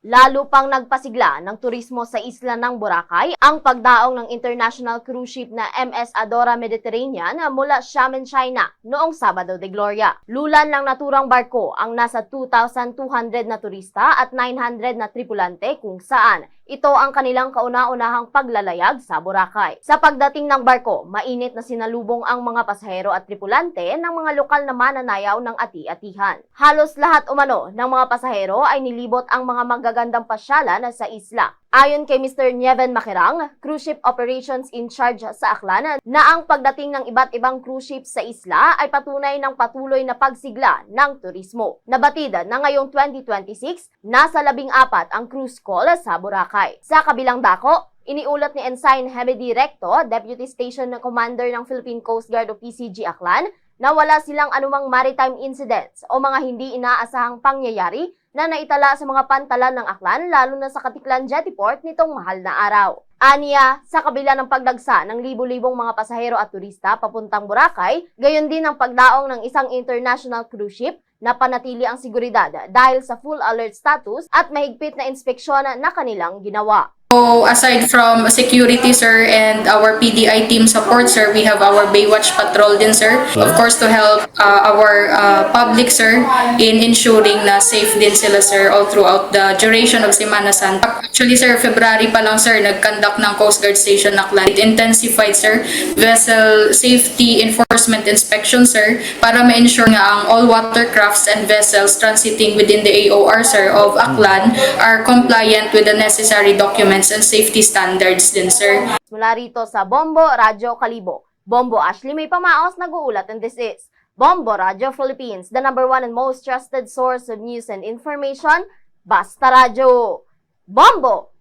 Lalo pang nagpasigla ng turismo sa isla ng Boracay ang pagdaong ng international cruise ship na MS Adora Mediterranean mula Xiamen, China noong Sabado de Gloria. Lulan ng naturang barko ang nasa 2,200 na turista at 900 na tripulante kung saan ito ang kanilang kauna-unahang paglalayag sa Boracay. Sa pagdating ng barko, mainit na sinalubong ang mga pasahero at tripulante ng mga lokal na mananayaw ng ati-atihan. Halos lahat umano ng mga pasahero ay nilibot ang mga magagandang pasyalan sa isla. Ayon kay Mr. Nieven Makirang, cruise ship operations in charge sa Aklan, na ang pagdating ng iba't ibang cruise ship sa isla ay patunay ng patuloy na pagsigla ng turismo. Nabatid na ngayong 2026, nasa 14 ang cruise call sa Boracay. Sa kabilang dako, iniulat ni Ensign Hemedy Recto, Deputy Station Commander ng Philippine Coast Guard o PCG Aklan, na wala silang anumang maritime incidents o mga hindi inaasahang pangyayari na naitala sa mga pantalan ng Aklan, lalo na sa Katiklan Jettyport nitong mahal na araw. Aniya, sa kabila ng pagdagsa ng libu-libong mga pasahero at turista papuntang Boracay, gayon din ang pagdaong ng isang international cruise ship na panatili ang seguridad dahil sa full alert status at mahigpit na inspeksyon na kanilang ginawa. So aside from security, sir, and our PDI team support, sir, we have our Baywatch patrol din, sir. Of course, to help our public, sir, in ensuring na safe din sila, sir, all throughout the duration of Semana Santa. Actually, sir, February pa lang, sir, nag-conduct ng Coast Guard Station Aklan. It intensified, sir, vessel safety enforcement inspection, sir, para ma-ensure nga ang all watercrafts and vessels transiting within the AOR, sir, of Aklan are compliant with the necessary documents and safety standards din, sir. Mula rito sa Bombo Radyo Kalibo, Bombo Ashley May Pamaos nag-uulat, and this is Bombo Radyo Philippines, the #1 and most trusted source of news and information. Basta Radyo. Bombo!